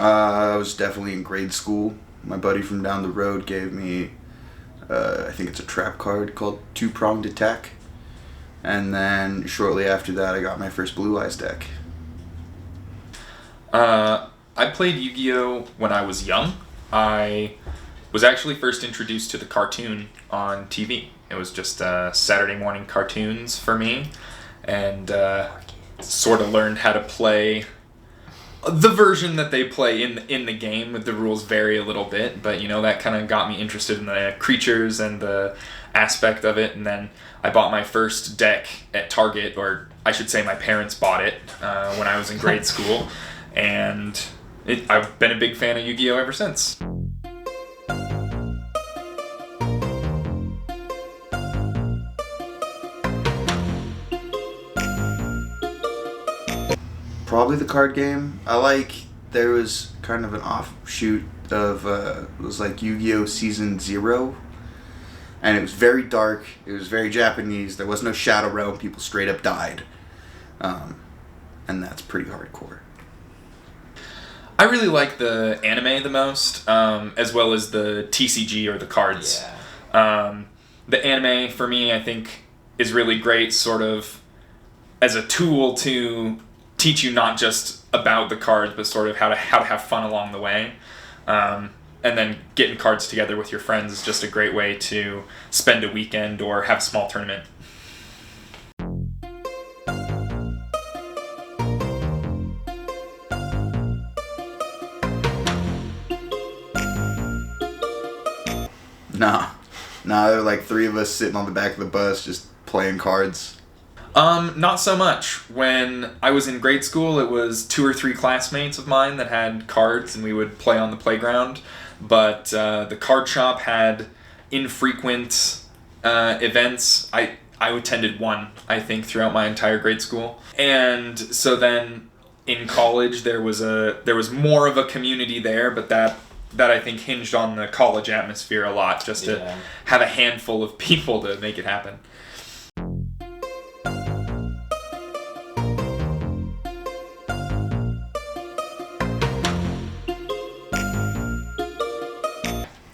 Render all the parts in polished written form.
I was definitely in grade school. My buddy from down the road gave me, I think it's a trap card called Two Pronged Attack. And then shortly after that, I got my first Blue Eyes deck. I played Yu-Gi-Oh! When I was young. I was actually first introduced to the cartoon on TV. It was just Saturday morning cartoons for me, and sort of learned how to play the version that they play in the game. The rules vary a little bit, but that kind of got me interested in the creatures and the aspect of it. And then I bought my first deck at Target, or I should say my parents bought it when I was in grade school, and I've been a big fan of Yu-Gi-Oh! Ever since. Probably the card game. There was kind of an offshoot of, it was like Yu-Gi-Oh! Season 0. And it was very dark. It was very Japanese. There was no Shadow Realm. People straight up died. And that's pretty hardcore. I really like the anime the most, as well as the TCG or the cards. Yeah. The anime, for me, I think, is really great sort of as a tool to teach you not just about the cards, but sort of how to have fun along the way. And then getting cards together with your friends is just a great way to spend a weekend or have a small tournament. Nah, there were like 3 of us sitting on the back of the bus just playing cards. Not so much. When I was in grade school, it was 2 or 3 classmates of mine that had cards, and we would play on the playground. But the card shop had infrequent events. I attended one, I think, throughout my entire grade school. And so then in college, there was more of a community there, but that I think hinged on the college atmosphere a lot, just to have a handful of people to make it happen.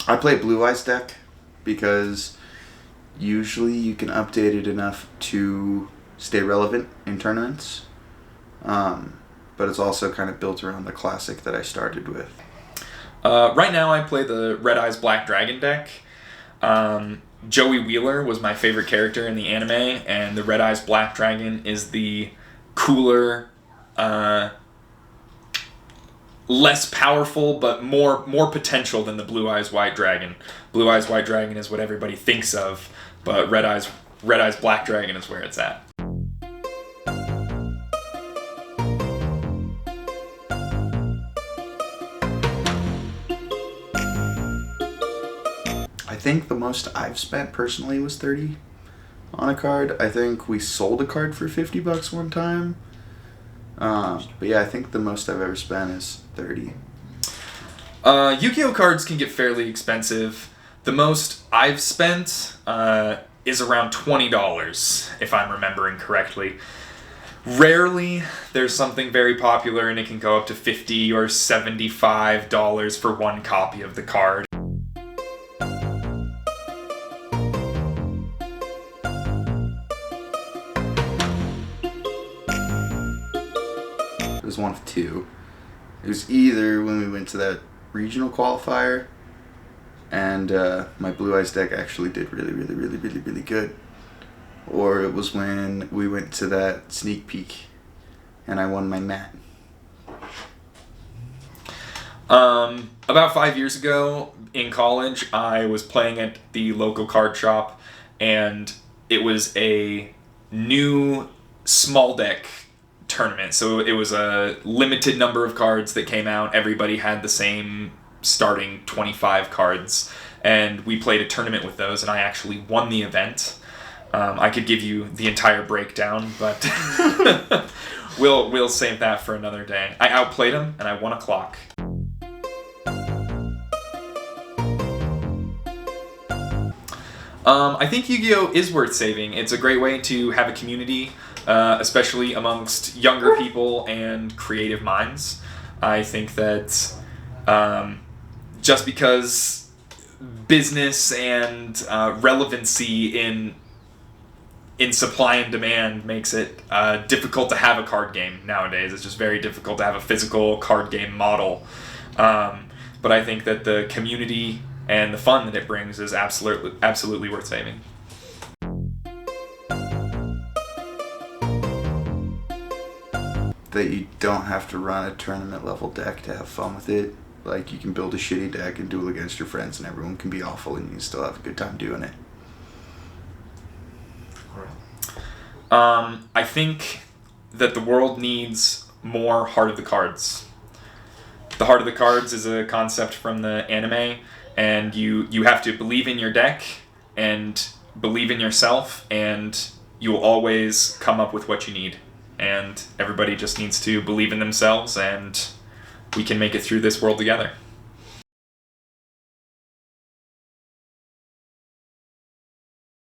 I play Blue Eyes deck because usually you can update it enough to stay relevant in tournaments. But it's also kind of built around the classic that I started with. Right now I play the Red Eyes Black Dragon deck. Joey Wheeler was my favorite character in the anime, and the Red Eyes Black Dragon is the cooler, less powerful, but more potential than the Blue Eyes White Dragon. Blue Eyes White Dragon is what everybody thinks of, but Red Eyes Black Dragon is where it's at. I think the most I've spent personally was $30 on a card. I think we sold a card for $50 one time. But yeah, I think the most I've ever spent is $30. Yu-Gi-Oh! Cards can get fairly expensive. The most I've spent is around $20, if I'm remembering correctly. Rarely there's something very popular and it can go up to $50 or $75 for one copy of the card. It was one of two. It was either when we went to that regional qualifier and my Blue Eyes deck actually did really, really, really, really, really good. Or it was when we went to that sneak peek and I won my mat. About 5 years ago in college, I was playing at the local card shop, and it was a new small deck tournament. So it was a limited number of cards that came out. Everybody had the same starting 25 cards, and we played a tournament with those, and I actually won the event. I could give you the entire breakdown, but we'll save that for another day. I outplayed him, and I won a clock. I think Yu-Gi-Oh! Is worth saving. It's a great way to have a community, especially amongst younger people and creative minds. I think that just because business and relevancy in supply and demand makes it difficult to have a card game nowadays. It's just very difficult to have a physical card game model. But I think that the community and the fun that it brings is absolutely worth saving. That you don't have to run a tournament level deck to have fun with it. Like, you can build a shitty deck and duel against your friends, and everyone can be awful, and you can still have a good time doing it. I think that the world needs more Heart of the Cards. The Heart of the Cards is a concept from the anime, and you have to believe in your deck and believe in yourself, and you will always come up with what you need. And everybody just needs to believe in themselves, and we can make it through this world together.